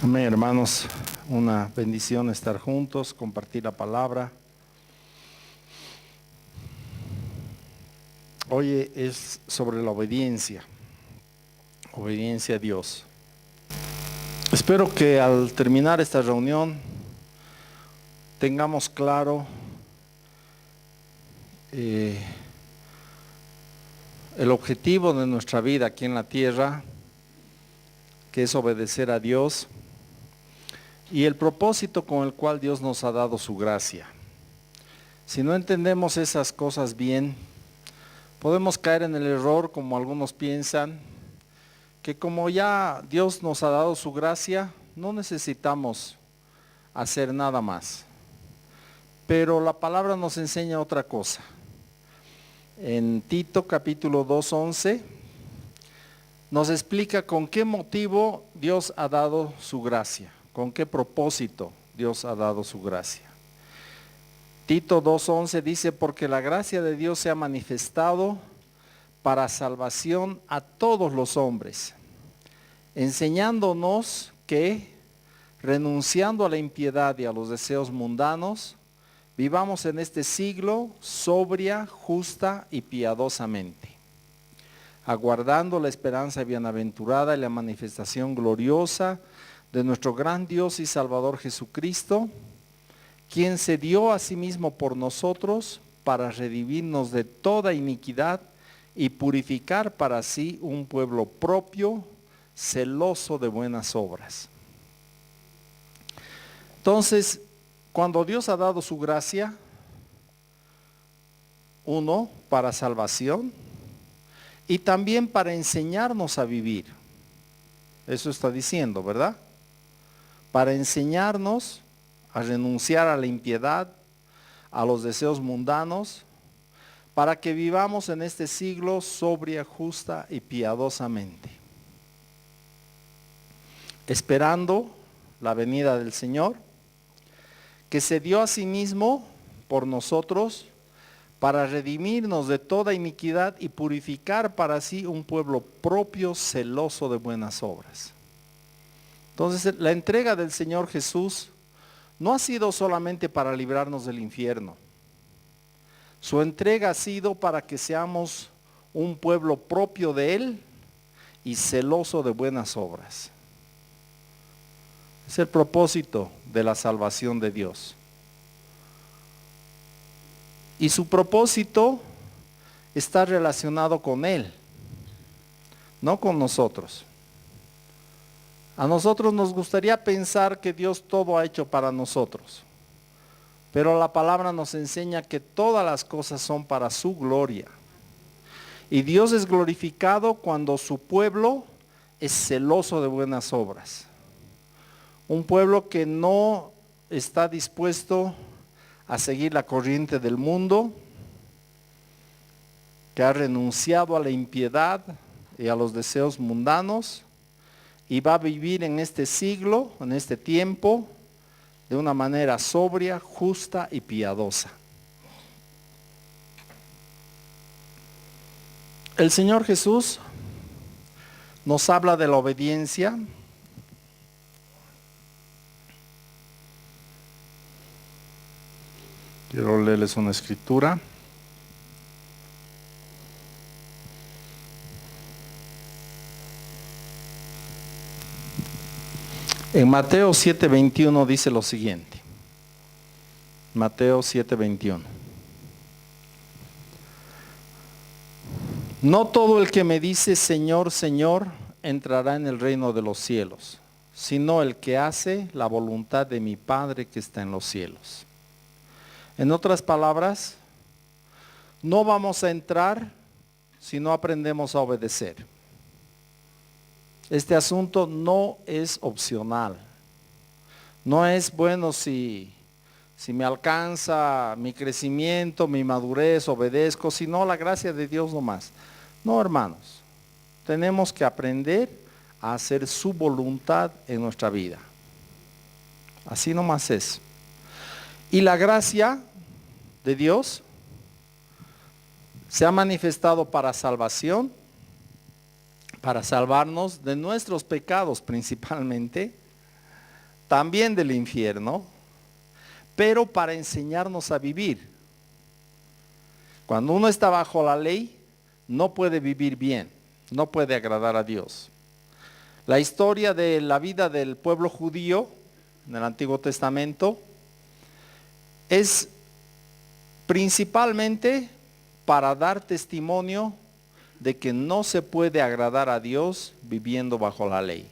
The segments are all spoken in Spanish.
Amén, hermanos, una bendición estar juntos, compartir la palabra. Hoy es sobre la obediencia a Dios. Espero que al terminar esta reunión tengamos claro el objetivo de nuestra vida aquí en la tierra, que es obedecer a Dios, y el propósito con el cual Dios nos ha dado su gracia. Si no entendemos esas cosas bien, podemos caer en el error, como algunos piensan, que como ya Dios nos ha dado su gracia, no necesitamos hacer nada más. Pero la palabra nos enseña otra cosa. En Tito capítulo 2:11 nos explica con qué motivo Dios ha dado su gracia, con qué propósito Dios ha dado su gracia. Tito 2:11 dice: porque la gracia de Dios se ha manifestado para salvación a todos los hombres, enseñándonos que, renunciando a la impiedad y a los deseos mundanos, vivamos en este siglo sobria, justa y piadosamente, aguardando la esperanza bienaventurada y la manifestación gloriosa de nuestro gran Dios y Salvador Jesucristo, quien se dio a sí mismo por nosotros para redimirnos de toda iniquidad y purificar para sí un pueblo propio, celoso de buenas obras. Entonces, cuando Dios ha dado su gracia, uno, para salvación y también para enseñarnos a vivir. Eso está diciendo, ¿verdad? Para enseñarnos a renunciar a la impiedad, a los deseos mundanos, para que vivamos en este siglo sobria, justa y piadosamente, esperando la venida del Señor, que se dio a sí mismo por nosotros para redimirnos de toda iniquidad y purificar para sí un pueblo propio, celoso de buenas obras. Entonces, la entrega del Señor Jesús no ha sido solamente para librarnos del infierno. Su entrega ha sido para que seamos un pueblo propio de Él y celoso de buenas obras. Es el propósito de la salvación de Dios. Y su propósito está relacionado con Él, no con nosotros. A nosotros nos gustaría pensar que Dios todo ha hecho para nosotros, pero la palabra nos enseña que todas las cosas son para su gloria. Y Dios es glorificado cuando su pueblo es celoso de buenas obras. Un pueblo que no está dispuesto a seguir la corriente del mundo, que ha renunciado a la impiedad y a los deseos mundanos, y va a vivir en este siglo, en este tiempo, de una manera sobria, justa y piadosa. El Señor Jesús nos habla de la obediencia. Quiero leerles una escritura. En Mateo 7:21 dice lo siguiente. Mateo 7:21. No todo el que me dice Señor, Señor, entrará en el reino de los cielos, sino el que hace la voluntad de mi Padre que está en los cielos. En otras palabras, no vamos a entrar si no aprendemos a obedecer. Este asunto no es opcional. No es bueno si me alcanza mi crecimiento, mi madurez, obedezco, sino la gracia de Dios nomás. No, hermanos, tenemos que aprender a hacer su voluntad en nuestra vida. Así nomás es. Y la gracia de Dios se ha manifestado para salvación, para salvarnos de nuestros pecados principalmente, también del infierno, pero para enseñarnos a vivir. Cuando uno está bajo la ley, no puede vivir bien, no puede agradar a Dios. La historia de la vida del pueblo judío en el Antiguo Testamento es principalmente para dar testimonio de que no se puede agradar a Dios viviendo bajo la ley.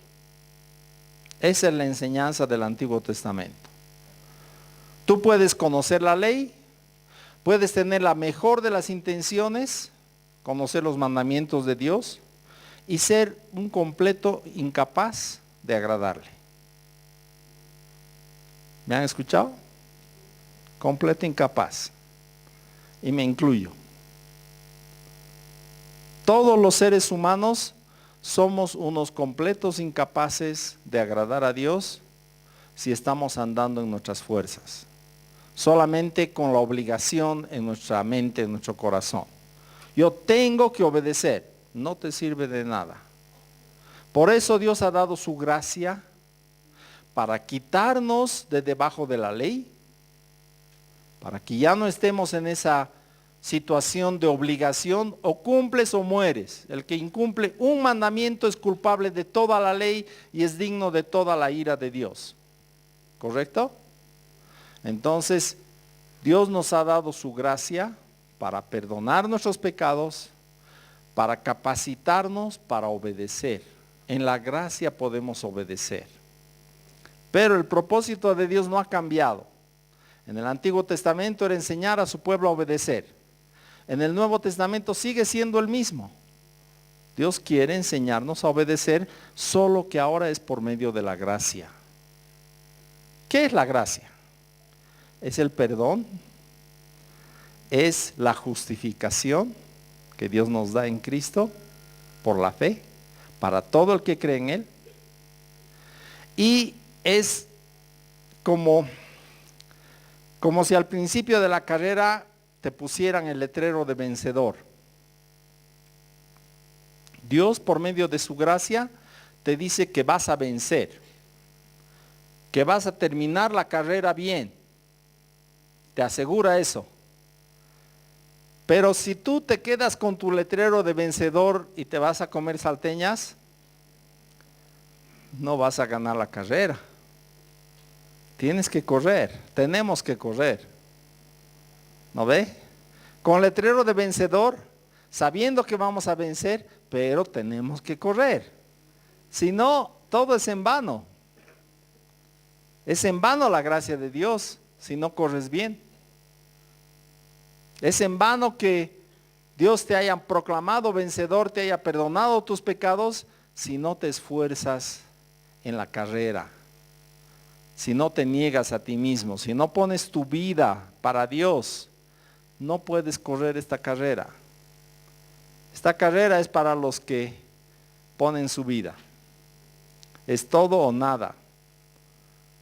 Esa es la enseñanza del Antiguo Testamento. Tú puedes conocer la ley, puedes tener la mejor de las intenciones, conocer los mandamientos de Dios y ser un completo incapaz de agradarle. ¿Me han escuchado? Completo incapaz. Y me incluyo. Todos los seres humanos somos unos completos incapaces de agradar a Dios si estamos andando en nuestras fuerzas. Solamente con la obligación en nuestra mente, en nuestro corazón. Yo tengo que obedecer. No te sirve de nada. Por eso Dios ha dado su gracia para quitarnos de debajo de la ley, para que ya no estemos en esa situación de obligación, o cumples o mueres. El que incumple un mandamiento es culpable de toda la ley y es digno de toda la ira de Dios. ¿Correcto? Entonces, Dios nos ha dado su gracia para perdonar nuestros pecados, para capacitarnos para obedecer. En la gracia podemos obedecer. Pero el propósito de Dios no ha cambiado. En el Antiguo Testamento era enseñar a su pueblo a obedecer. En el Nuevo Testamento sigue siendo el mismo. Dios quiere enseñarnos a obedecer, solo que ahora es por medio de la gracia. ¿Qué es la gracia? Es el perdón, es la justificación que Dios nos da en Cristo por la fe, para todo el que cree en Él. Y es como si al principio de la carrera te pusieran el letrero de vencedor. Dios, por medio de su gracia, te dice que vas a vencer, que vas a terminar la carrera bien. Te asegura eso. Pero si tú te quedas con tu letrero de vencedor y te vas a comer salteñas, no vas a ganar la carrera. Tienes que correr, tenemos que correr. ¿No ve? Con letrero de vencedor, sabiendo que vamos a vencer, pero tenemos que correr. Si no, todo es en vano. Es en vano la gracia de Dios si no corres bien. Es en vano que Dios te haya proclamado vencedor, te haya perdonado tus pecados, si no te esfuerzas en la carrera, si no te niegas a ti mismo, si no pones tu vida para Dios, no puedes correr esta carrera. Esta carrera es para los que ponen su vida. Es todo o nada.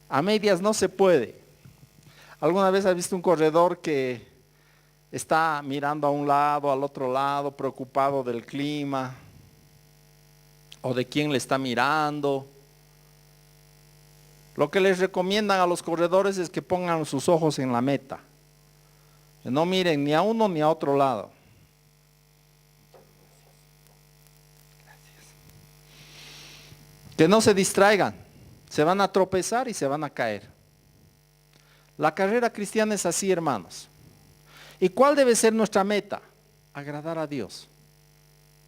A medias no se puede. ¿Alguna vez has visto un corredor que está mirando a un lado, al otro lado, preocupado del clima o de quién le está mirando? Lo que les recomiendan a los corredores es que pongan sus ojos en la meta, que no miren ni a uno ni a otro lado. Que no se distraigan, se van a tropezar y se van a caer. La carrera cristiana es así, hermanos. ¿Y cuál debe ser nuestra meta? Agradar a Dios,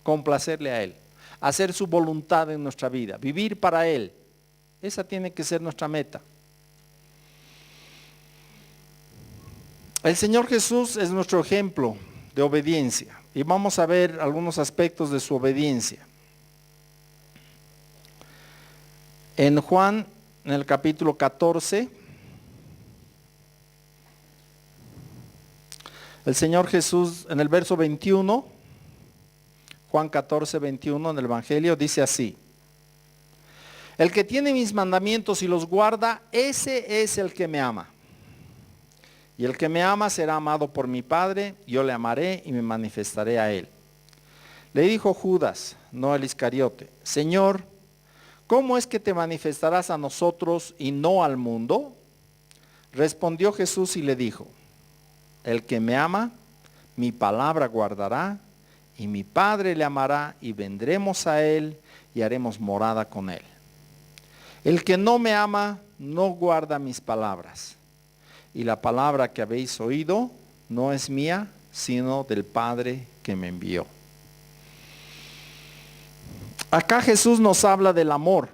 complacerle a Él, hacer su voluntad en nuestra vida, vivir para Él. Esa tiene que ser nuestra meta. El Señor Jesús es nuestro ejemplo de obediencia y vamos a ver algunos aspectos de su obediencia. En Juan, en el capítulo 14, el Señor Jesús, en el verso 21, Juan 14, 21, en el Evangelio, dice así: el que tiene mis mandamientos y los guarda, ese es el que me ama. Y el que me ama será amado por mi Padre, yo le amaré y me manifestaré a él. Le dijo Judas, no el Iscariote: Señor, ¿cómo es que te manifestarás a nosotros y no al mundo? Respondió Jesús y le dijo, el que me ama, mi palabra guardará, y mi Padre le amará, y vendremos a él y haremos morada con él. El que no me ama, no guarda mis palabras. Y la palabra que habéis oído no es mía, sino del Padre que me envió. Acá Jesús nos habla del amor.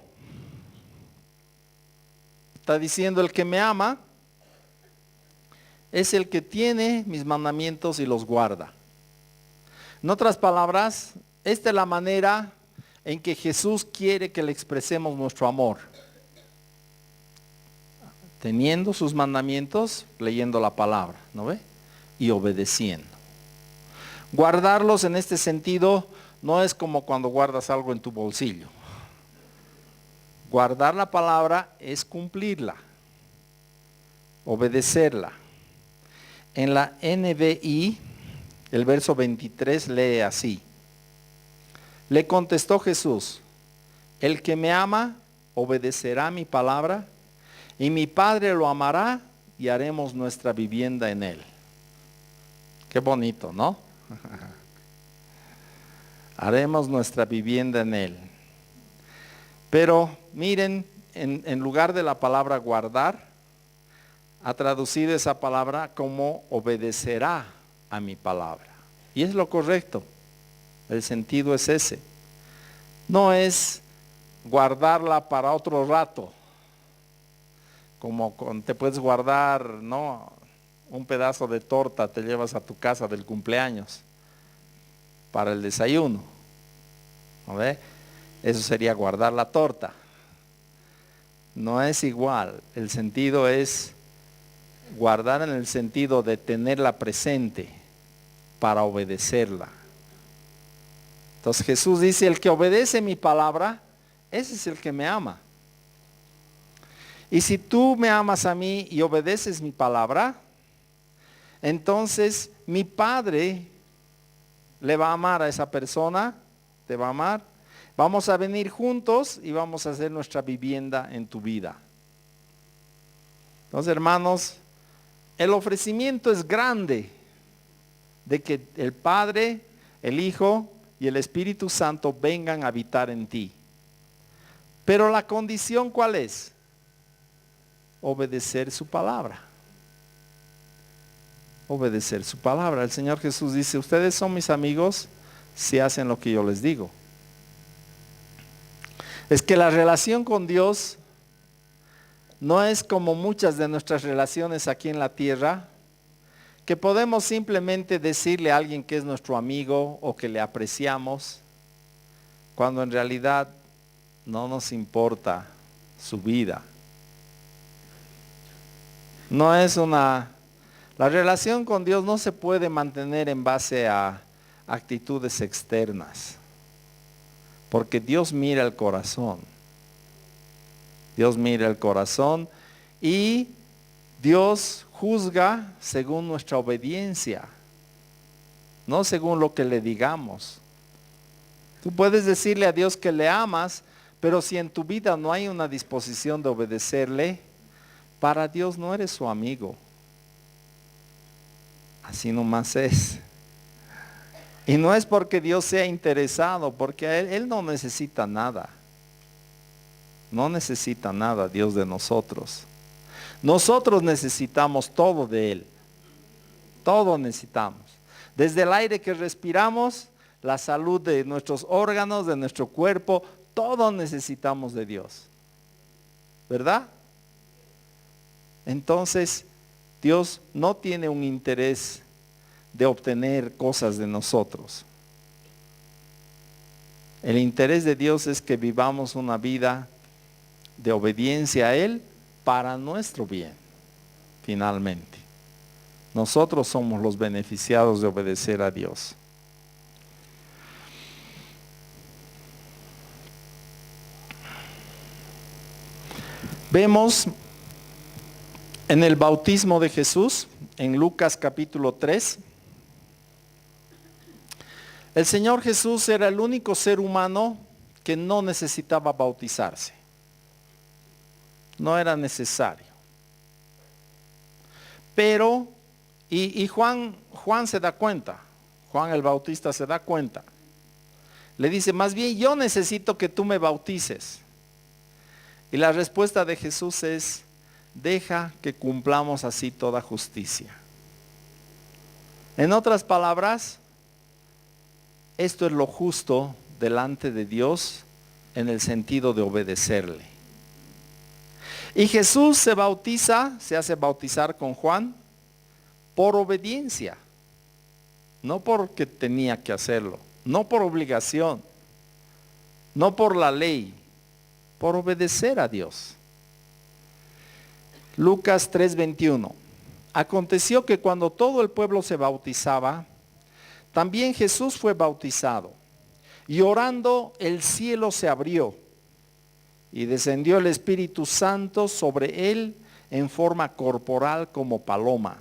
Está diciendo, el que me ama es el que tiene mis mandamientos y los guarda. En otras palabras, esta es la manera en que Jesús quiere que le expresemos nuestro amor. Teniendo sus mandamientos, leyendo la palabra, ¿no ve? Y obedeciendo. Guardarlos en este sentido no es como cuando guardas algo en tu bolsillo. Guardar la palabra es cumplirla, obedecerla. En la NBI, el verso 23 lee así. Le contestó Jesús, el que me ama obedecerá mi palabra, y mi Padre lo amará y haremos nuestra vivienda en él. Qué bonito, ¿no? Haremos nuestra vivienda en él. Pero miren, en lugar de la palabra guardar, ha traducido esa palabra como obedecerá a mi palabra. Y es lo correcto. El sentido es ese. No es guardarla para otro rato. Como te puedes guardar, ¿no? Un pedazo de torta te llevas a tu casa del cumpleaños para el desayuno. ¿No ve? Eso sería guardar la torta. No es igual. El sentido es guardar en el sentido de tenerla presente para obedecerla. Entonces Jesús dice, el que obedece mi palabra, ese es el que me ama. Y si tú me amas a mí y obedeces mi palabra, entonces mi Padre le va a amar a esa persona, te va a amar. Vamos a venir juntos y vamos a hacer nuestra vivienda en tu vida. Entonces, hermanos, el ofrecimiento es grande de que el Padre, el Hijo y el Espíritu Santo vengan a habitar en ti. Pero la condición, ¿cuál es? Obedecer su palabra. Obedecer su palabra. El Señor Jesús dice, ustedes son mis amigos si hacen lo que yo les digo. Es que la relación con Dios no es como muchas de nuestras relaciones aquí en la tierra, que podemos simplemente decirle a alguien que es nuestro amigo o que le apreciamos, cuando en realidad no nos importa su vida. La relación con Dios no se puede mantener en base a actitudes externas, porque Dios mira el corazón. Dios mira el corazón y Dios juzga según nuestra obediencia, no según lo que le digamos. Tú puedes decirle a Dios que le amas, pero si en tu vida no hay una disposición de obedecerle, para Dios no eres su amigo. Así nomás es. Y no es porque Dios sea interesado, porque Él no necesita nada. No necesita nada Dios de nosotros. Nosotros necesitamos todo de Él. Todo necesitamos. Desde el aire que respiramos, la salud de nuestros órganos, de nuestro cuerpo, todo necesitamos de Dios. ¿Verdad? Entonces, Dios no tiene un interés de obtener cosas de nosotros. El interés de Dios es que vivamos una vida de obediencia a Él para nuestro bien, finalmente. Nosotros somos los beneficiados de obedecer a Dios. Vemos en el bautismo de Jesús, en Lucas capítulo 3, el Señor Jesús era el único ser humano que no necesitaba bautizarse. No era necesario. Pero, y Juan se da cuenta, Juan el Bautista se da cuenta. Le dice, más bien yo necesito que tú me bautices. Y la respuesta de Jesús es, deja que cumplamos así toda justicia. En otras palabras, esto es lo justo delante de Dios en el sentido de obedecerle. Y Jesús se hace bautizar con Juan por obediencia, no porque tenía que hacerlo, no por obligación, no por la ley, por obedecer a Dios. Lucas 3:21. Aconteció que cuando todo el pueblo se bautizaba, también Jesús fue bautizado. Y orando, el cielo se abrió y descendió el Espíritu Santo sobre él en forma corporal como paloma.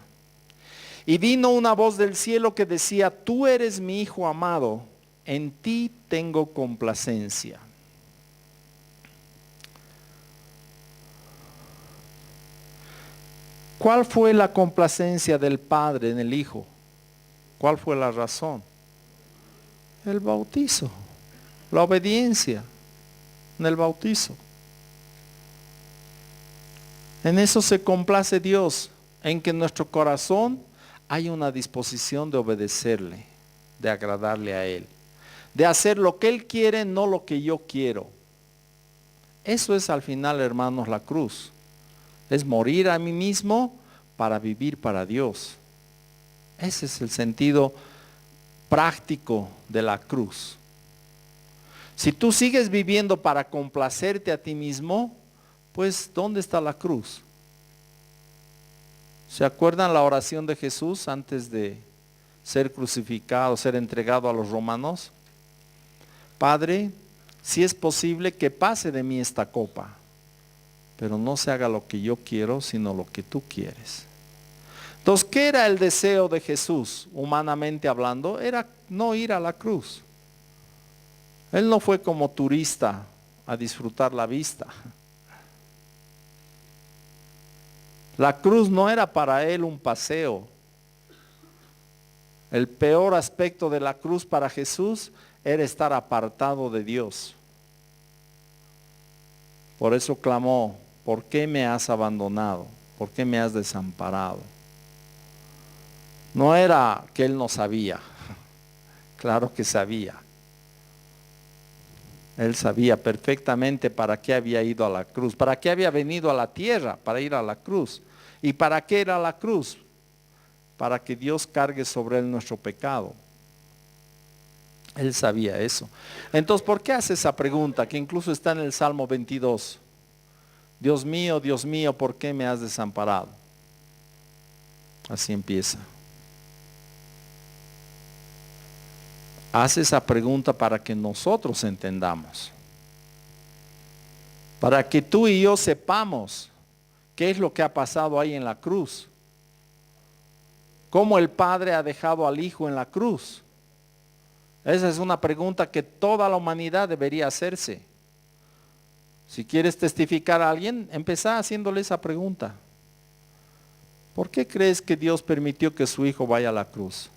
Y vino una voz del cielo que decía, tú eres mi Hijo amado, en ti tengo complacencia. ¿Cuál fue la complacencia del Padre en el Hijo? ¿Cuál fue la razón? El bautizo, la obediencia en el bautizo. En eso se complace Dios, en que en nuestro corazón hay una disposición de obedecerle, de agradarle a Él, de hacer lo que Él quiere, no lo que yo quiero. Eso es al final, hermanos, la cruz. Es morir a mí mismo para vivir para Dios. Ese es el sentido práctico de la cruz. Si tú sigues viviendo para complacerte a ti mismo, pues ¿dónde está la cruz? ¿Se acuerdan la oración de Jesús antes de ser crucificado, ser entregado a los romanos? Padre, si es posible que pase de mí esta copa, pero no se haga lo que yo quiero, sino lo que tú quieres. Entonces, ¿qué era el deseo de Jesús, humanamente hablando? Era no ir a la cruz. Él no fue como turista a disfrutar la vista. La cruz no era para él un paseo. El peor aspecto de la cruz para Jesús era estar apartado de Dios. Por eso clamó, ¿por qué me has abandonado? ¿Por qué me has desamparado? No era que él no sabía, claro que sabía. Él sabía perfectamente para qué había ido a la cruz, para qué había venido a la tierra, para ir a la cruz. ¿Y para qué era la cruz? Para que Dios cargue sobre él nuestro pecado. Él sabía eso. Entonces, ¿por qué hace esa pregunta que incluso está en el Salmo 22? Dios mío, ¿por qué me has desamparado? Así empieza. Hace esa pregunta para que nosotros entendamos. Para que tú y yo sepamos qué es lo que ha pasado ahí en la cruz. ¿Cómo el Padre ha dejado al Hijo en la cruz? Esa es una pregunta que toda la humanidad debería hacerse. Si quieres testificar a alguien, empezá haciéndole esa pregunta. ¿Por qué crees que Dios permitió que su Hijo vaya a la cruz?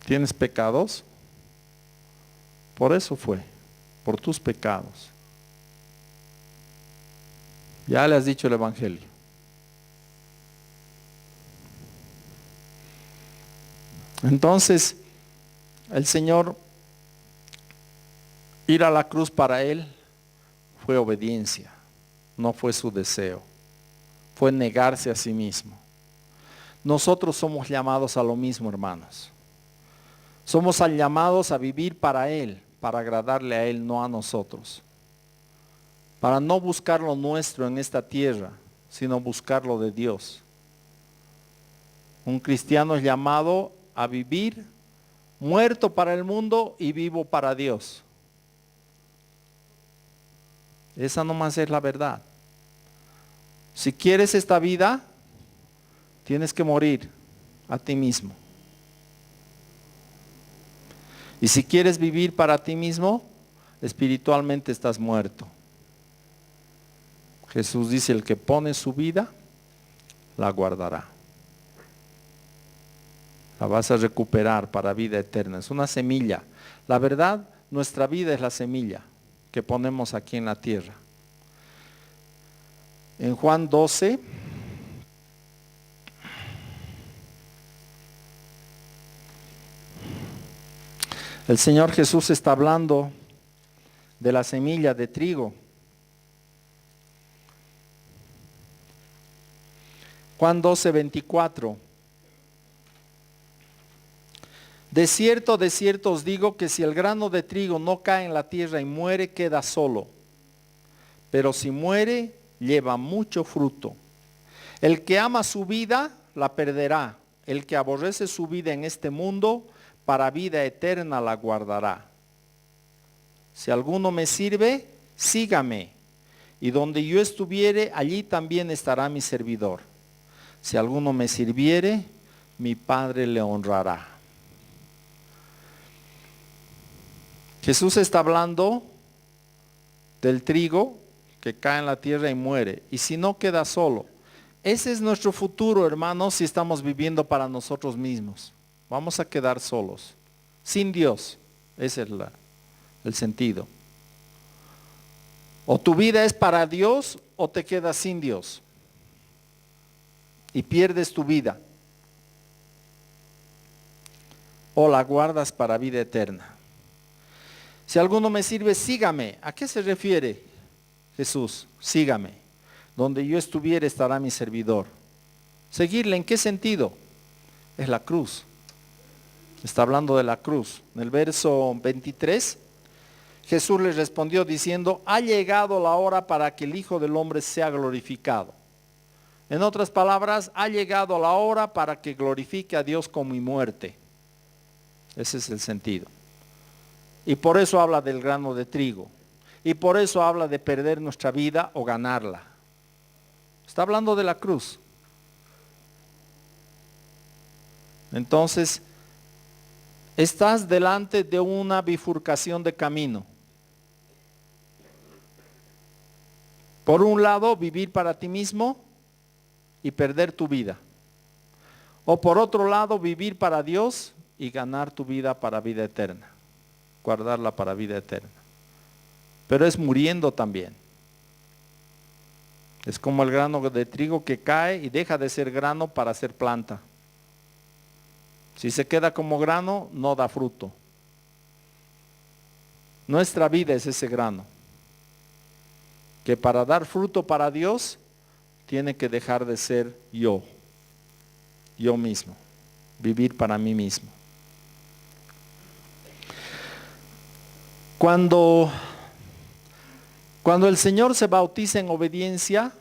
¿Tienes pecados? Por eso fue, por tus pecados. Ya le has dicho el Evangelio. Entonces, el Señor, ir a la cruz para Él fue obediencia, no fue su deseo, fue negarse a sí mismo. Nosotros somos llamados a lo mismo, hermanos. Somos llamados a vivir para Él, para agradarle a Él, no a nosotros. Para no buscar lo nuestro en esta tierra, sino buscar lo de Dios. Un cristiano es llamado a vivir muerto para el mundo y vivo para Dios. Esa nomás es la verdad. Si quieres esta vida, tienes que morir a ti mismo. Y si quieres vivir para ti mismo, espiritualmente estás muerto. Jesús dice, el que pone su vida, la guardará. La vas a recuperar para vida eterna. Es una semilla. La verdad, nuestra vida es la semilla que ponemos aquí en la tierra. En Juan 12, el Señor Jesús está hablando de la semilla de trigo. Juan 12, 24. De cierto os digo que si el grano de trigo no cae en la tierra y muere, queda solo. Pero si muere, lleva mucho fruto. El que ama su vida, la perderá. El que aborrece su vida en este mundo, para vida eterna la guardará. Si alguno me sirve, sígame. Y donde yo estuviere, allí también estará mi servidor. Si alguno me sirviere, mi Padre le honrará. Jesús está hablando del trigo que cae en la tierra y muere. Y si no, queda solo. Ese es nuestro futuro, hermanos, si estamos viviendo para nosotros mismos. Vamos a quedar solos, sin Dios. Ese es el sentido. O tu vida es para Dios o te quedas sin Dios. Y pierdes tu vida. O la guardas para vida eterna. Si alguno me sirve, sígame. ¿A qué se refiere Jesús? Sígame. Donde yo estuviere estará mi servidor. ¿Seguirle en qué sentido? Es la cruz. Está hablando de la cruz. En el verso 23, Jesús les respondió diciendo, ha llegado la hora para que el Hijo del Hombre sea glorificado. En otras palabras, ha llegado la hora para que glorifique a Dios con mi muerte. Ese es el sentido. Y por eso habla del grano de trigo. Y por eso habla de perder nuestra vida o ganarla. Está hablando de la cruz. Entonces, estás delante de una bifurcación de camino. Por un lado, vivir para ti mismo y perder tu vida. O por otro lado, vivir para Dios y ganar tu vida para vida eterna. Guardarla para vida eterna. Pero es muriendo también. Es como el grano de trigo que cae y deja de ser grano para ser planta. Si se queda como grano, no da fruto. Nuestra vida es ese grano, que para dar fruto para Dios, tiene que dejar de ser yo mismo, vivir para mí mismo. Cuando el Señor se bautiza en obediencia,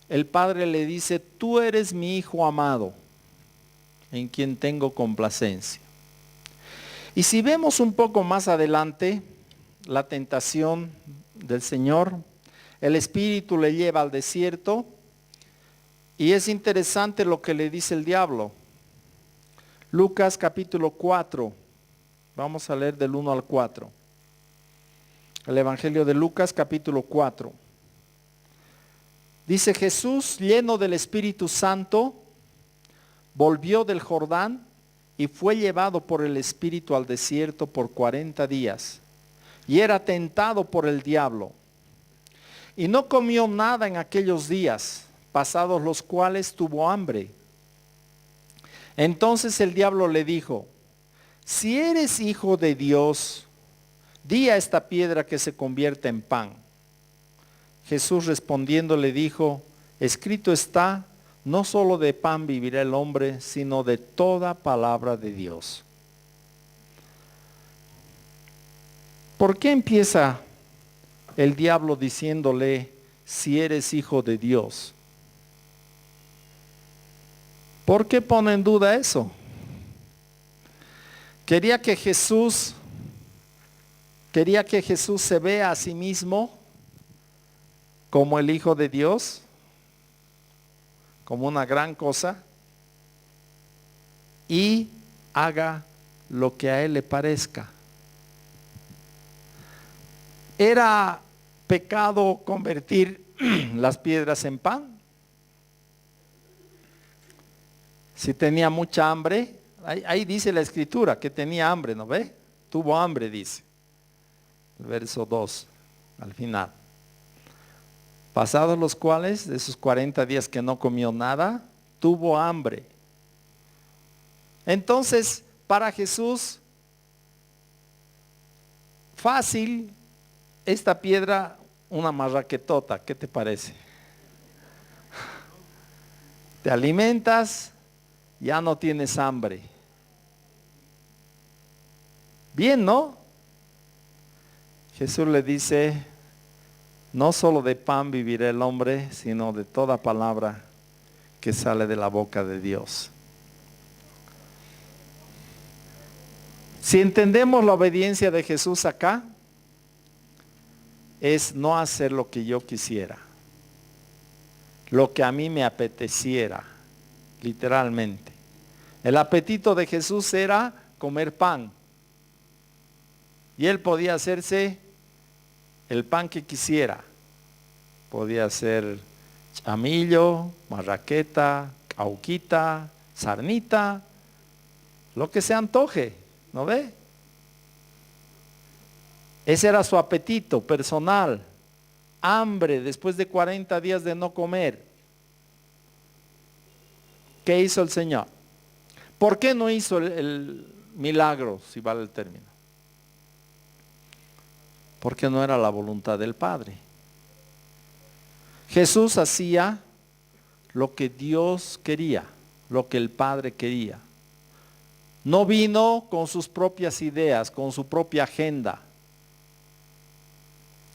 el Padre le dice, tú eres mi Hijo amado, en quien tengo complacencia. Y si vemos un poco más adelante la tentación del Señor, el Espíritu le lleva al desierto y es interesante lo que le dice el diablo. Lucas capítulo 4, vamos a leer del 1 al 4. El Evangelio de Lucas capítulo 4. Dice, Jesús, lleno del Espíritu Santo, volvió del Jordán y fue llevado por el Espíritu al desierto por 40 días. Y era tentado por el diablo. Y no comió nada en aquellos días, pasados los cuales tuvo hambre. Entonces el diablo le dijo, si eres hijo de Dios, di a esta piedra que se convierta en pan. Jesús respondiendo le dijo, escrito está, no solo de pan vivirá el hombre, sino de toda palabra de Dios. ¿Por qué empieza el diablo diciéndole, si eres hijo de Dios? ¿Por qué pone en duda eso? Quería que Jesús se vea a sí mismo como el Hijo de Dios, como una gran cosa, y haga lo que a él le parezca. ¿Era pecado convertir las piedras en pan? Si tenía mucha hambre, ahí dice la escritura que tenía hambre, ¿no ve? Tuvo hambre, dice. El verso 2, al final. Pasados los cuales, de esos 40 días que no comió nada, tuvo hambre. Entonces, para Jesús, fácil, esta piedra, una marraquetota, ¿qué te parece? Te alimentas, ya no tienes hambre. Bien, ¿no? Jesús le dice, no solo de pan vivirá el hombre, sino de toda palabra que sale de la boca de Dios. Si entendemos la obediencia de Jesús acá, es no hacer lo que yo quisiera, lo que a mí me apeteciera, literalmente. El apetito de Jesús era comer pan. Y él podía hacerse el pan que quisiera. Podía ser chamillo, marraqueta, cauquita, sarnita, lo que se antoje, ¿no ve? Ese era su apetito personal. Hambre después de 40 días de no comer. ¿Qué hizo el Señor? ¿Por qué no hizo el milagro, si vale el término? Porque no era la voluntad del Padre. Jesús hacía lo que Dios quería, lo que el Padre quería. No vino con sus propias ideas, con su propia agenda.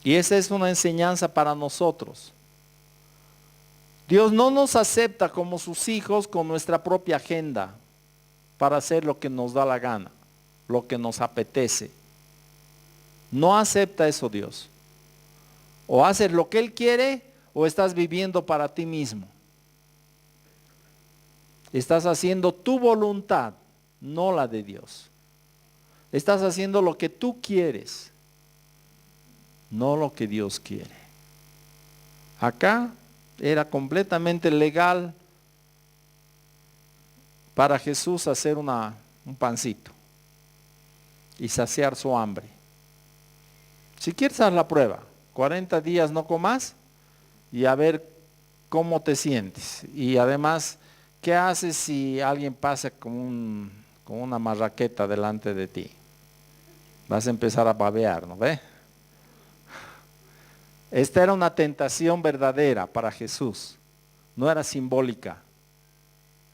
Y esa es una enseñanza para nosotros. Dios no nos acepta como sus hijos con nuestra propia agenda para hacer lo que nos da la gana, lo que nos apetece. No acepta eso Dios. O haces lo que Él quiere o estás viviendo para ti mismo. Estás haciendo tu voluntad, no la de Dios. Estás haciendo lo que tú quieres, no lo que Dios quiere. Acá era completamente legal para Jesús hacer un pancito y saciar su hambre. Si quieres haz la prueba, 40 días no comas y a ver cómo te sientes. Y además, ¿qué haces si alguien pasa con una marraqueta delante de ti? Vas a empezar a babear, ¿no ve? Esta era una tentación verdadera para Jesús, no era simbólica,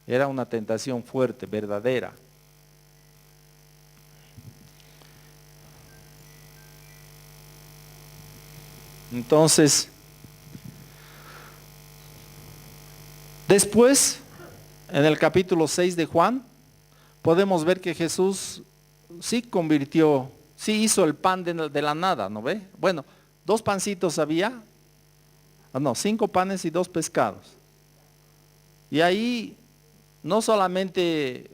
era una tentación fuerte, verdadera. Entonces, después, en el capítulo 6 de Juan, podemos ver que Jesús sí convirtió, sí hizo el pan de la nada, ¿no ve? Bueno, 2 pancitos había, 5 panes y 2 pescados. Y ahí no solamente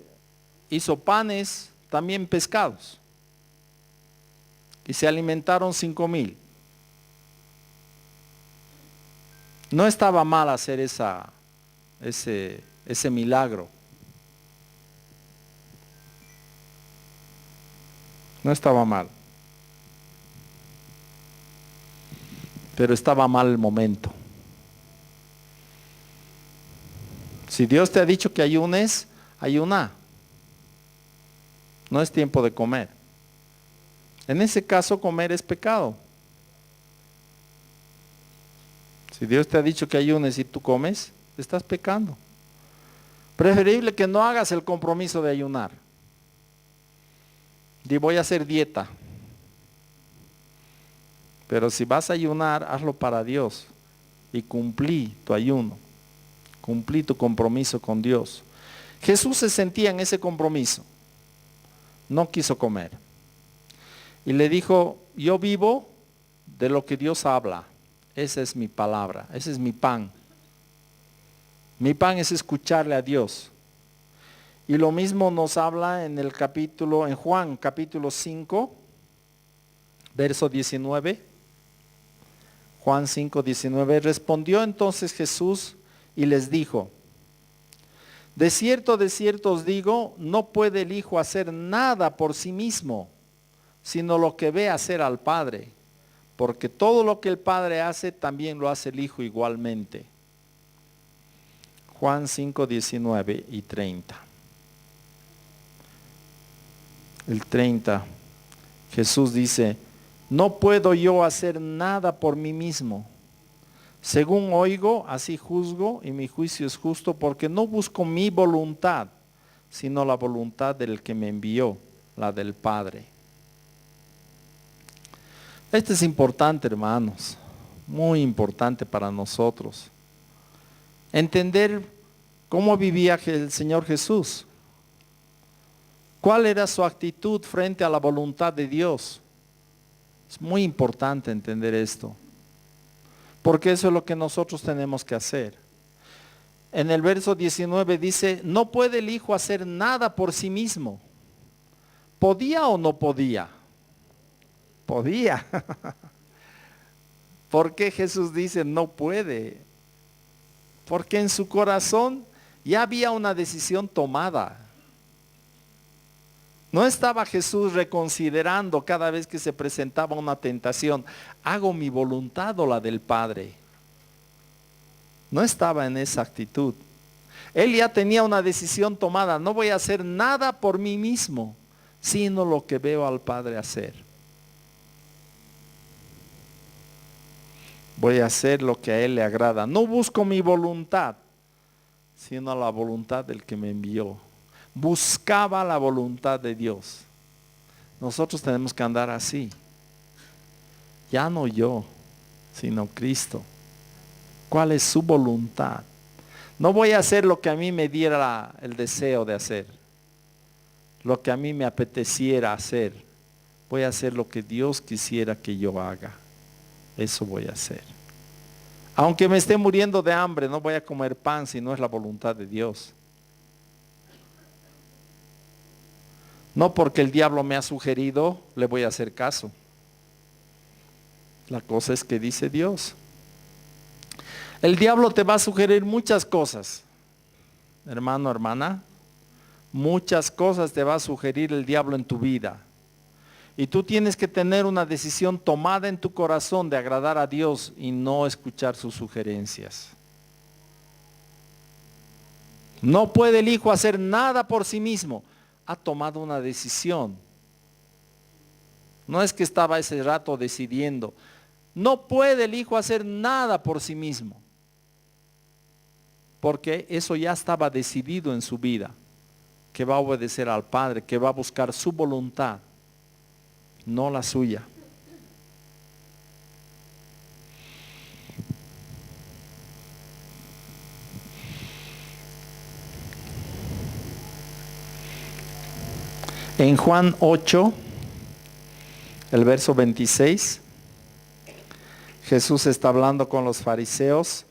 hizo panes, también pescados. Y se alimentaron 5,000. No estaba mal hacer ese milagro. No estaba mal. Pero estaba mal el momento. Si Dios te ha dicho que ayunes, ayuna. No es tiempo de comer. En ese caso, comer es pecado. Si Dios te ha dicho que ayunes y tú comes, estás pecando. Preferible que no hagas el compromiso de ayunar. Di voy a hacer dieta. Pero si vas a ayunar, hazlo para Dios. Y cumplí tu ayuno. Cumplí tu compromiso con Dios. Jesús se sentía en ese compromiso. No quiso comer. Y le dijo, yo vivo de lo que Dios habla. Esa es mi palabra, ese es mi pan. Mi pan es escucharle a Dios. Y lo mismo nos habla en Juan capítulo 5, verso 19. Juan 5:19. Respondió entonces Jesús y les dijo: de cierto os digo, no puede el Hijo hacer nada por sí mismo, sino lo que ve hacer al Padre, porque todo lo que el Padre hace, también lo hace el Hijo igualmente. Juan 5:19 y 30. El 30, Jesús dice: no puedo yo hacer nada por mí mismo. Según oigo, así juzgo, y mi juicio es justo, porque no busco mi voluntad, sino la voluntad del que me envió, la del Padre. Esto es importante, hermanos, muy importante para nosotros. Entender cómo vivía el Señor Jesús. ¿Cuál era su actitud frente a la voluntad de Dios? Es muy importante entender esto, porque eso es lo que nosotros tenemos que hacer. En el verso 19 dice: no puede el Hijo hacer nada por sí mismo. ¿Podía o no podía? Podía. ¿Por qué Jesús dice no puede? Porque en su corazón ya había una decisión tomada. No estaba Jesús reconsiderando cada vez que se presentaba una tentación: ¿hago mi voluntad o la del Padre? No estaba en esa actitud. Él ya tenía una decisión tomada: no voy a hacer nada por mí mismo, sino lo que veo al Padre hacer. Voy a hacer lo que a Él le agrada. No busco mi voluntad, sino la voluntad del que me envió. Buscaba la voluntad de Dios. Nosotros tenemos que andar así. Ya no yo, sino Cristo. ¿Cuál es su voluntad? No voy a hacer lo que a mí me diera el deseo de hacer, lo que a mí me apeteciera hacer. Voy a hacer lo que Dios quisiera que yo haga. Eso voy a hacer. Aunque me esté muriendo de hambre, no voy a comer pan si no es la voluntad de Dios. No porque el diablo me ha sugerido, le voy a hacer caso. La cosa es que dice Dios. El diablo te va a sugerir muchas cosas, hermano, hermana. Muchas cosas te va a sugerir el diablo en tu vida. Y tú tienes que tener una decisión tomada en tu corazón de agradar a Dios y no escuchar sus sugerencias. No puede el Hijo hacer nada por sí mismo. Ha tomado una decisión. No es que estaba ese rato decidiendo. No puede el Hijo hacer nada por sí mismo, porque eso ya estaba decidido en su vida, que va a obedecer al Padre, que va a buscar su voluntad, no la suya. En Juan 8, el verso 26, Jesús está hablando con los fariseos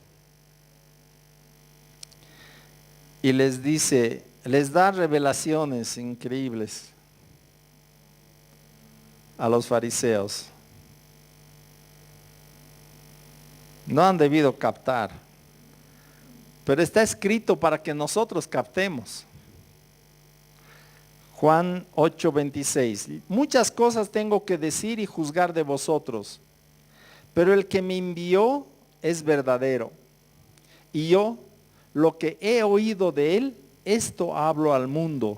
y les dice, les da revelaciones increíbles a los fariseos. No han debido captar, pero está escrito para que nosotros captemos. Juan 8:26. Muchas cosas tengo que decir y juzgar de vosotros, pero el que me envió es verdadero, y yo lo que he oído de él, esto hablo al mundo.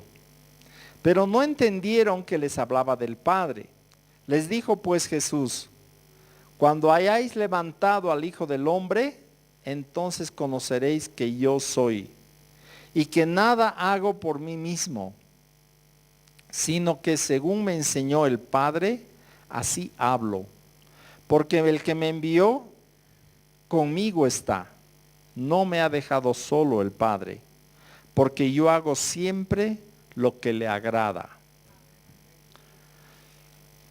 Pero no entendieron que les hablaba del Padre. Les dijo pues Jesús: cuando hayáis levantado al Hijo del Hombre, entonces conoceréis que yo soy, y que nada hago por mí mismo, sino que según me enseñó el Padre, así hablo. Porque el que me envió conmigo está. No me ha dejado solo el Padre, porque yo hago siempre lo que le agrada.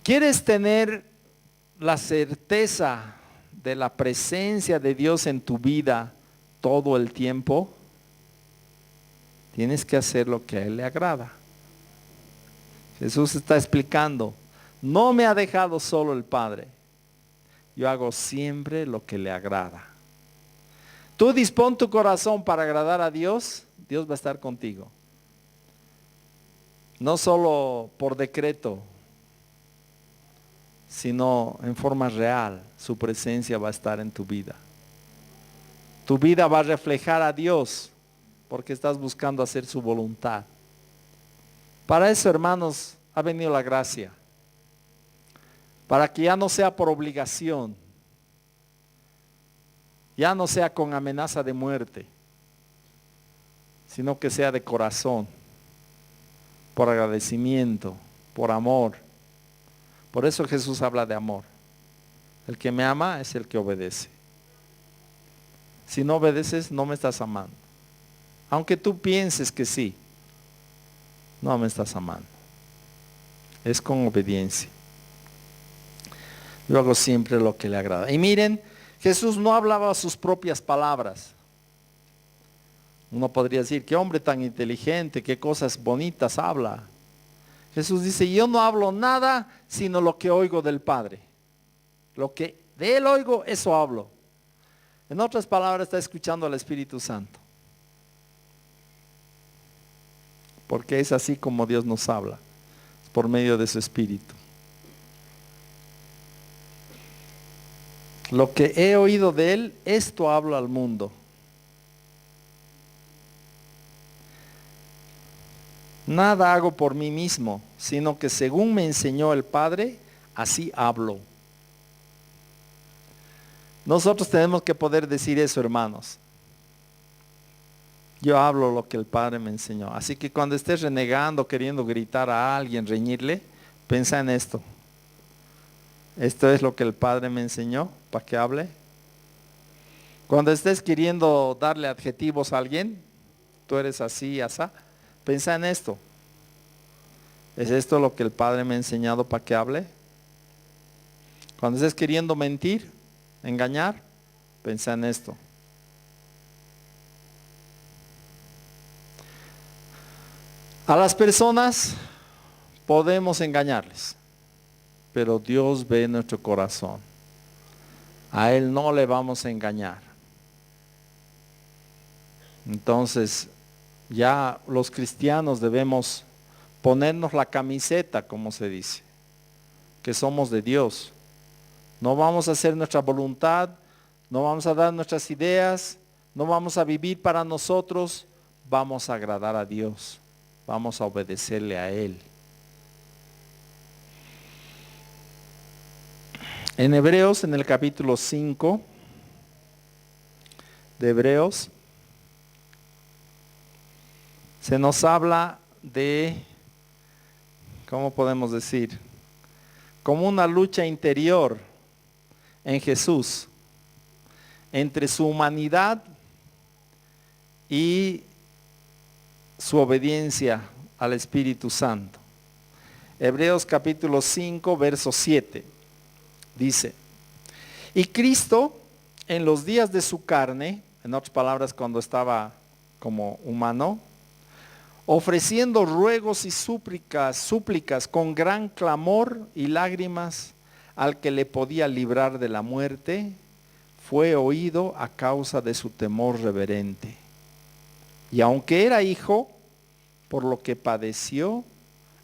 ¿Quieres tener la certeza de la presencia de Dios en tu vida todo el tiempo? Tienes que hacer lo que a Él le agrada. Jesús está explicando: no me ha dejado solo el Padre, yo hago siempre lo que le agrada. Tú dispón tu corazón para agradar a Dios, Dios va a estar contigo. No solo por decreto, sino en forma real, su presencia va a estar en tu vida. Tu vida va a reflejar a Dios porque estás buscando hacer su voluntad. Para eso, hermanos, ha venido la gracia. Para que ya no sea por obligación, ya no sea con amenaza de muerte, sino que sea de corazón, por agradecimiento, por amor. Por eso Jesús habla de amor. El que me ama es el que obedece. Si no obedeces, no me estás amando. Aunque tú pienses que sí, no me estás amando. Es con obediencia. Yo hago siempre lo que le agrada. Y miren, Jesús no hablaba sus propias palabras. Uno podría decir, qué hombre tan inteligente, qué cosas bonitas habla. Jesús dice, yo no hablo nada sino lo que oigo del Padre. Lo que de Él oigo, eso hablo. En otras palabras, está escuchando al Espíritu Santo. Porque es así como Dios nos habla, por medio de su Espíritu. Lo que he oído de Él, esto hablo al mundo. Nada hago por mí mismo, sino que según me enseñó el Padre, así hablo. Nosotros tenemos que poder decir eso, hermanos. Yo hablo lo que el Padre me enseñó. Así que cuando estés renegando, queriendo gritar a alguien, reñirle, piensa en esto. Esto es lo que el Padre me enseñó para que hable. Cuando estés queriendo darle adjetivos a alguien, tú eres así, asá, piensa en esto. ¿Es esto lo que el Padre me ha enseñado para que hable? Cuando estés queriendo mentir, engañar, piensa en esto. A las personas podemos engañarles, pero Dios ve nuestro corazón. A Él no le vamos a engañar. Entonces, ya los cristianos debemos ponernos la camiseta, como se dice, que somos de Dios. No vamos a hacer nuestra voluntad, no vamos a dar nuestras ideas, no vamos a vivir para nosotros, vamos a agradar a Dios, vamos a obedecerle a Él. En Hebreos, en el capítulo 5 de Hebreos, se nos habla de, ¿cómo podemos decir? Como una lucha interior en Jesús, entre su humanidad y su obediencia al Espíritu Santo. Hebreos capítulo 5, verso 7, dice, y Cristo en los días de su carne, en otras palabras cuando estaba como humano, ofreciendo ruegos y súplicas con gran clamor y lágrimas al que le podía librar de la muerte, fue oído a causa de su temor reverente. Y aunque era hijo, por lo que padeció,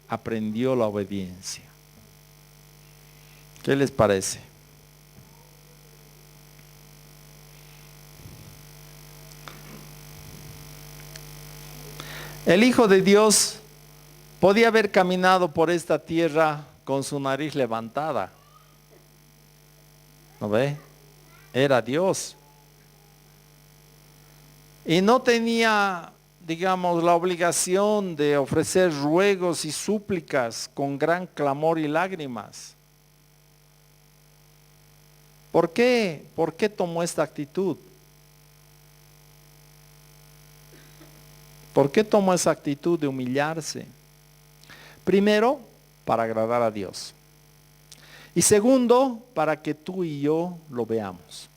aprendió la obediencia. ¿Qué les parece? El Hijo de Dios podía haber caminado por esta tierra con su nariz levantada. ¿No ve? Era Dios. Y no tenía, digamos, la obligación de ofrecer ruegos y súplicas con gran clamor y lágrimas. ¿Por qué? ¿Por qué tomó esta actitud? ¿Por qué tomó esa actitud de humillarse? Primero, para agradar a Dios. Y segundo, para que tú y yo lo veamos.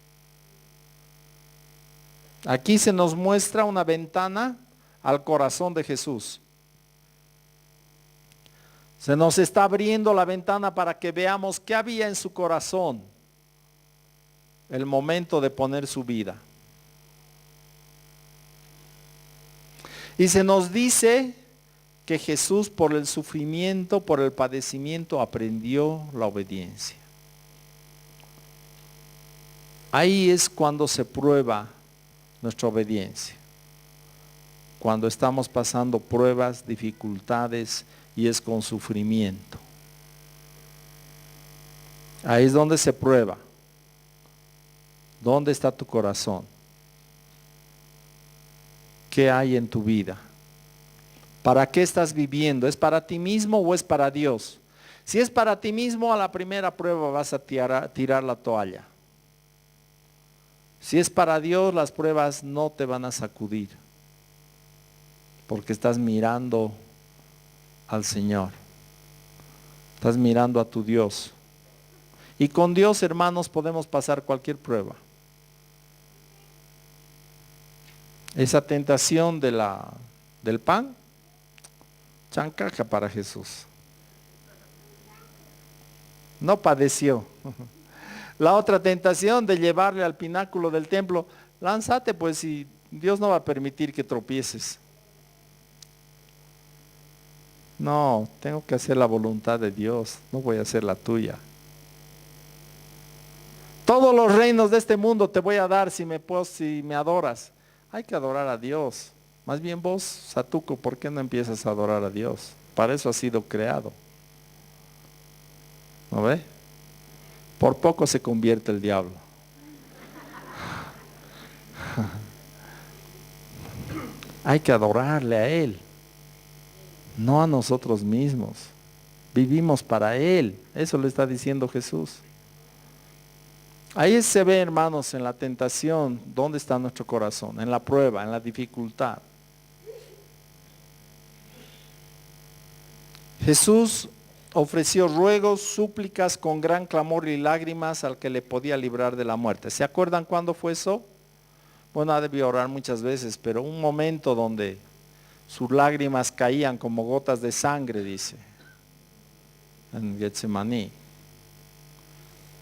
Aquí se nos muestra una ventana al corazón de Jesús. Se nos está abriendo la ventana para que veamos qué había en su corazón. el momento de poner su vida. Y se nos dice que Jesús por el sufrimiento, por el padecimiento, aprendió la obediencia. Ahí es cuando se prueba nuestra obediencia. Cuando estamos pasando pruebas, dificultades y es con sufrimiento. Ahí es donde se prueba. ¿Dónde está tu corazón? ¿Qué hay en tu vida? ¿Para qué estás viviendo? ¿Es para ti mismo o es para Dios? Si es para ti mismo, a la primera prueba vas a tirar la toalla. Si es para Dios, las pruebas no te van a sacudir, porque estás mirando al Señor. Estás mirando a tu Dios. Y con Dios, hermanos, podemos pasar cualquier prueba. Esa tentación del pan, chancaja para Jesús. No padeció. La otra tentación de llevarle al pináculo del templo, lánzate pues y Dios no va a permitir que tropieces. No, tengo que hacer la voluntad de Dios, no voy a hacer la tuya. Todos los reinos de este mundo te voy a dar si me adoras. Hay que adorar a Dios. Más bien vos, Satuco, ¿por qué no empiezas a adorar a Dios? Para eso has sido creado. ¿No ve? Por poco se convierte el diablo. Hay que adorarle a Él, no a nosotros mismos. Vivimos para Él. Eso le está diciendo Jesús. Ahí se ve, hermanos, en la tentación, dónde está nuestro corazón, en la prueba, en la dificultad. Jesús ofreció ruegos, súplicas con gran clamor y lágrimas al que le podía librar de la muerte. ¿Se acuerdan cuándo fue eso? Bueno, ha debido orar muchas veces, pero un momento donde sus lágrimas caían como gotas de sangre, dice, en Getsemaní.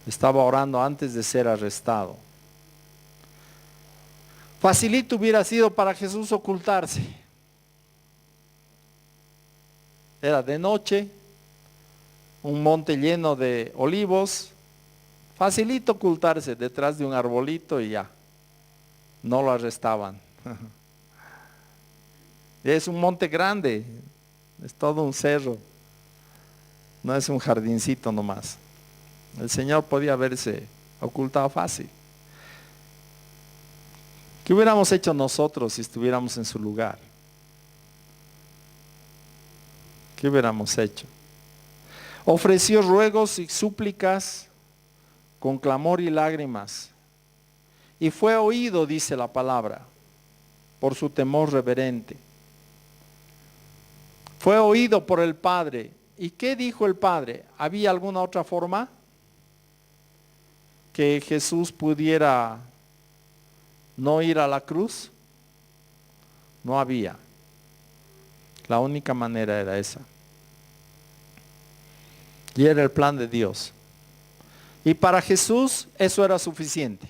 Estaba orando antes de ser arrestado. Facilito hubiera sido para Jesús ocultarse. Era de noche, un monte lleno de olivos. Facilito ocultarse detrás de un arbolito y ya. No lo arrestaban. Es un monte grande, es todo un cerro. No es un jardincito nomás. El Señor podía haberse ocultado fácil. ¿Qué hubiéramos hecho nosotros si estuviéramos en su lugar? ¿Qué hubiéramos hecho? Ofreció ruegos y súplicas con clamor y lágrimas. Y fue oído, dice la palabra, por su temor reverente. Fue oído por el Padre. ¿Y qué dijo el Padre? ¿Había alguna otra forma que Jesús pudiera no ir a la cruz? No había. La única manera era esa. Y era el plan de Dios. Y para Jesús eso era suficiente.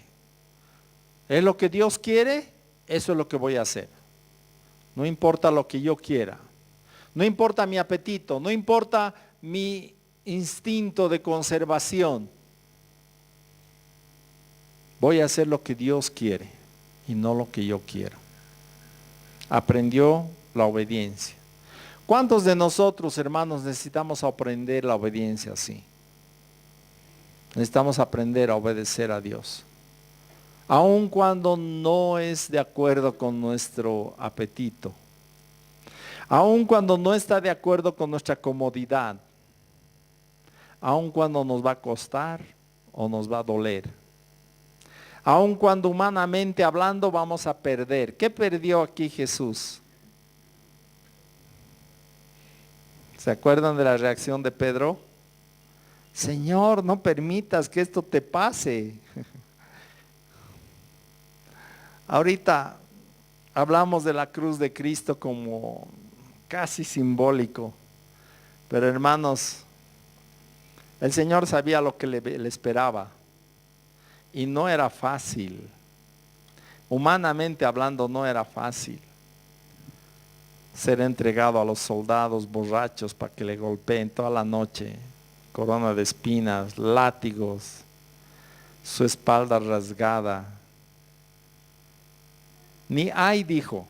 Es lo que Dios quiere, eso es lo que voy a hacer. No importa lo que yo quiera. No importa mi apetito, no importa mi instinto de conservación. Voy a hacer lo que Dios quiere y no lo que yo quiero. Aprendió la obediencia. ¿Cuántos de nosotros, hermanos, necesitamos aprender la obediencia así? Necesitamos aprender a obedecer a Dios. Aun cuando no es de acuerdo con nuestro apetito. Aun cuando no está de acuerdo con nuestra comodidad. Aun cuando nos va a costar o nos va a doler. Aun cuando humanamente hablando vamos a perder. ¿Qué perdió aquí Jesús? ¿Se acuerdan de la reacción de Pedro? Señor, no permitas que esto te pase. Ahorita hablamos de la cruz de Cristo como casi simbólico. Pero hermanos, el Señor sabía lo que le esperaba. Y no era fácil. Humanamente hablando, no era fácil ser entregado a los soldados borrachos para que le golpeen toda la noche, corona de espinas, látigos, su espalda rasgada. Ni ay, dijo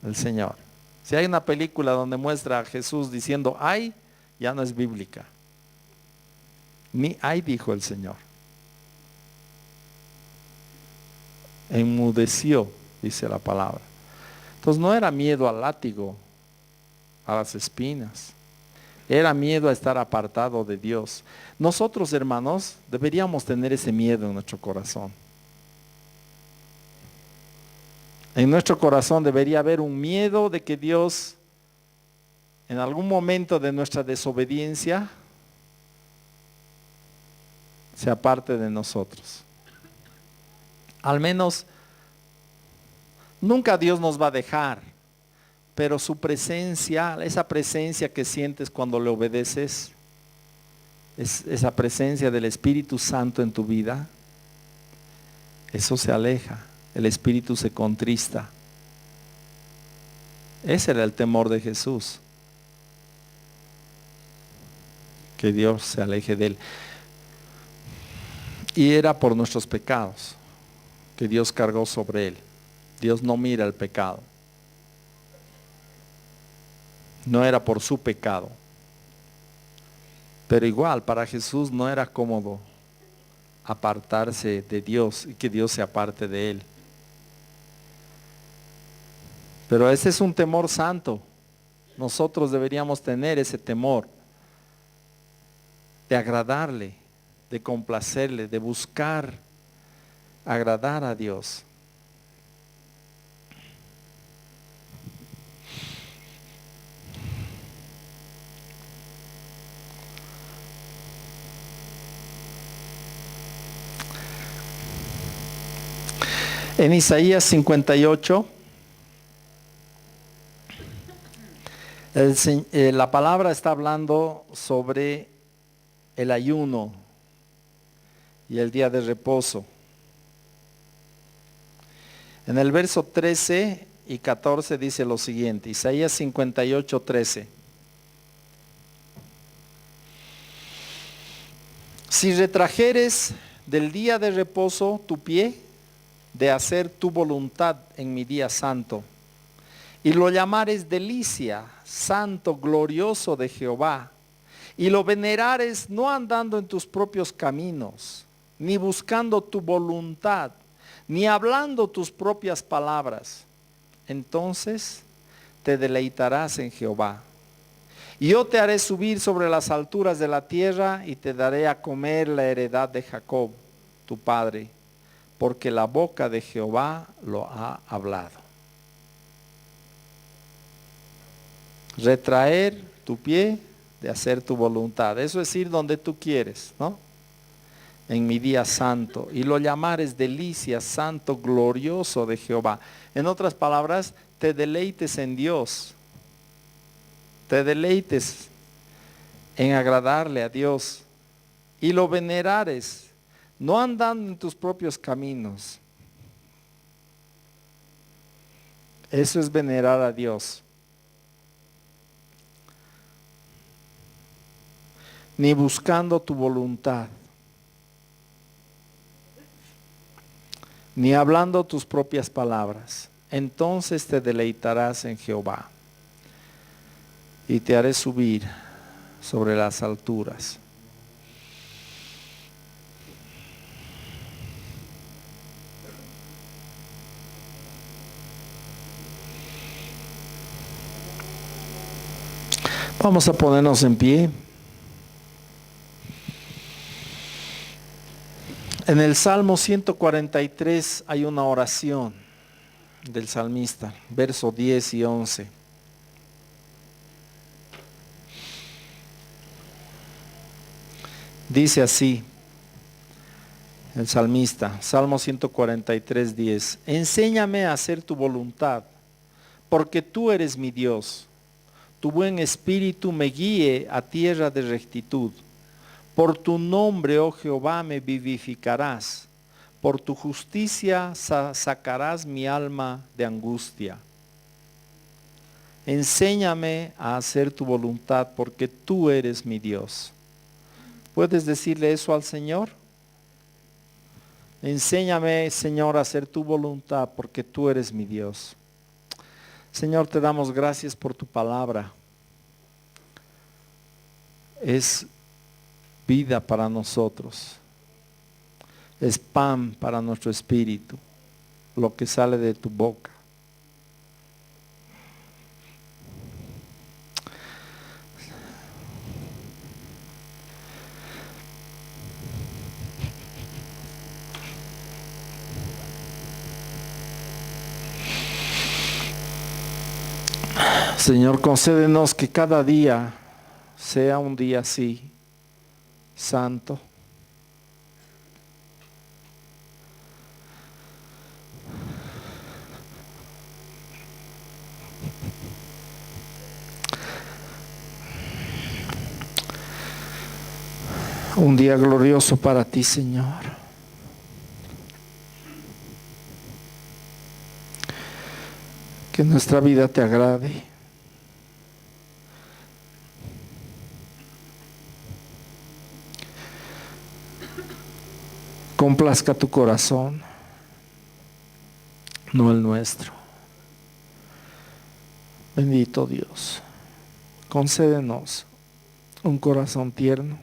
el Señor. Si hay una película donde muestra a Jesús diciendo ay, ya no es bíblica. Ni ay, dijo el Señor. Enmudeció, dice la palabra. Entonces no era miedo al látigo, a las espinas. Era miedo a estar apartado de Dios. Nosotros, hermanos, deberíamos tener ese miedo en nuestro corazón. En nuestro corazón debería haber un miedo de que Dios, en algún momento de nuestra desobediencia, se aparte de nosotros. Al menos, nunca Dios nos va a dejar, pero su presencia, esa presencia que sientes cuando le obedeces, esa presencia del Espíritu Santo en tu vida, eso se aleja, el Espíritu se contrista. Ese era el temor de Jesús, que Dios se aleje de él. Y era por nuestros pecados que Dios cargó sobre él. Dios no mira el pecado. No era por su pecado. Pero igual, para Jesús no era cómodo apartarse de Dios y que Dios se aparte de él. Pero ese es un temor santo. Nosotros deberíamos tener ese temor de agradarle, de complacerle, de buscar agradar a Dios. En Isaías 58, la palabra está hablando sobre el ayuno y el día de reposo. En el verso 13 y 14 dice lo siguiente, Isaías 58, 13. Si retrajeres del día de reposo tu pie, de hacer tu voluntad en mi día santo, y lo llamares delicia, santo, glorioso de Jehová, y lo venerares no andando en tus propios caminos, ni buscando tu voluntad, ni hablando tus propias palabras, entonces te deleitarás en Jehová. Y yo te haré subir sobre las alturas de la tierra y te daré a comer la heredad de Jacob, tu padre, porque la boca de Jehová lo ha hablado. Retraer tu pie de hacer tu voluntad, eso es ir donde tú quieres, ¿no? En mi día santo, y lo llamares delicia, santo, glorioso de Jehová. En otras palabras, te deleites en Dios, te deleites en agradarle a Dios, y lo venerares, no andando en tus propios caminos. Eso es venerar a Dios. Ni buscando tu voluntad, ni hablando tus propias palabras. Entonces te deleitarás en Jehová y te haré subir sobre las alturas. Vamos a ponernos en pie. En el Salmo 143 hay una oración del salmista, versos 10 y 11. Dice así el salmista, Salmo 143, 10. Enséñame a hacer tu voluntad, porque tú eres mi Dios. Tu buen espíritu me guíe a tierra de rectitud. Por tu nombre, oh Jehová, me vivificarás. Por tu justicia sacarás mi alma de angustia. Enséñame a hacer tu voluntad, porque tú eres mi Dios. ¿Puedes decirle eso al Señor? Enséñame, Señor, a hacer tu voluntad, porque tú eres mi Dios. Señor, te damos gracias por tu palabra. Es vida para nosotros. Es pan para nuestro espíritu, lo que sale de tu boca. Señor, concédenos que cada día sea un día así, santo. Un día glorioso para ti, Señor. Que nuestra vida te agrade. Complazca tu corazón, no el nuestro. Bendito Dios, concédenos un corazón tierno.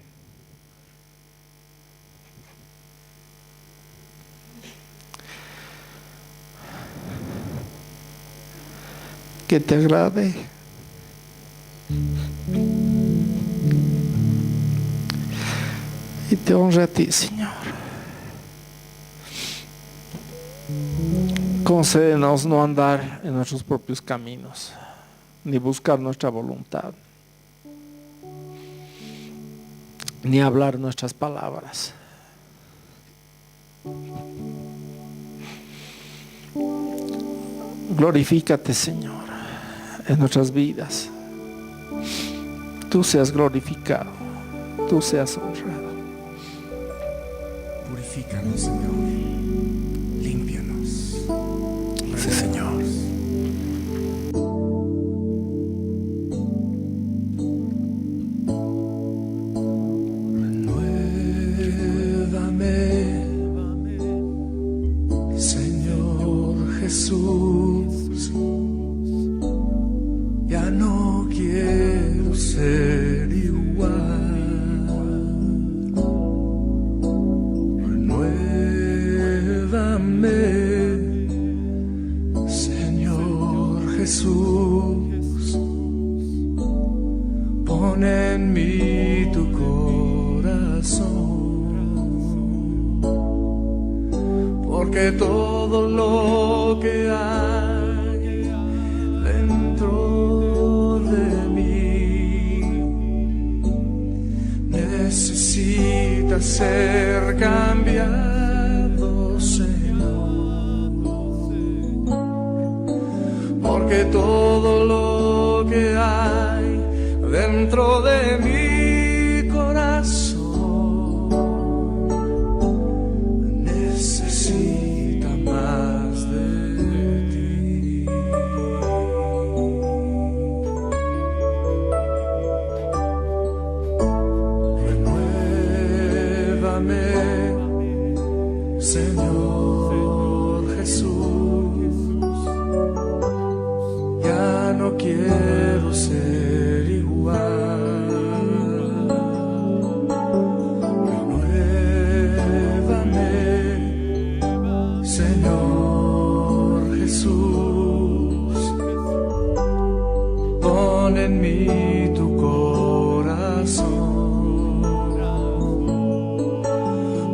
Que te agrade. Y te honre a ti, Señor. Concédenos no andar en nuestros propios caminos, ni buscar nuestra voluntad, ni hablar nuestras palabras. Glorifícate, Señor, en nuestras vidas. Tú seas glorificado, tú seas honrado. Purifícanos, Señor. Límpianos. Sí, Señor. Renuévame, Señor Jesús. Ya no quiero ser igual. Renuévame, Señor Jesús. Pon en mí tu corazón, porque todo lo que hay dentro de mí necesita ser cambiado, Señor, porque todo lo que hay dentro de mi corazón necesita más de ti. Renuévame, Señor Jesús. Ya no quiero ser igual. Renuévame, Señor Jesús. Pon en mí tu corazón,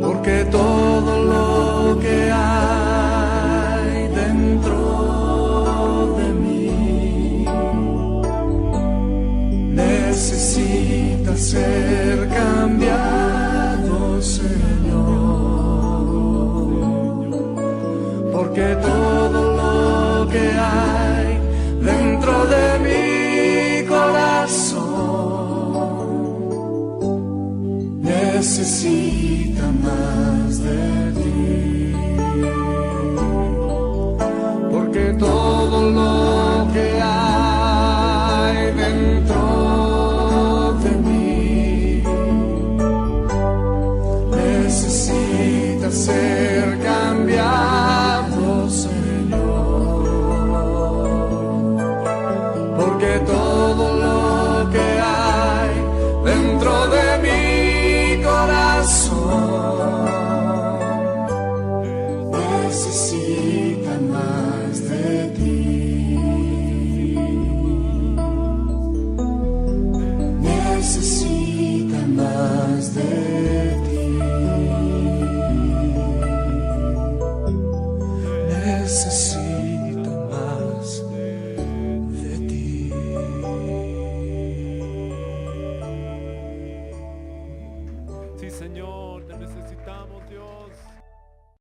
porque todo lo que hay dentro de mí necesita ser cambiado, Señor, porque todo lo que hay dentro de mi corazón porque todo lo que hay dentro de mí necesita ser cambiado, Señor, porque todo lo que hay dentro de mi corazón necesita más de ti, necesita más de ti, necesita más de ti. Sí, Señor, te necesitamos, Dios.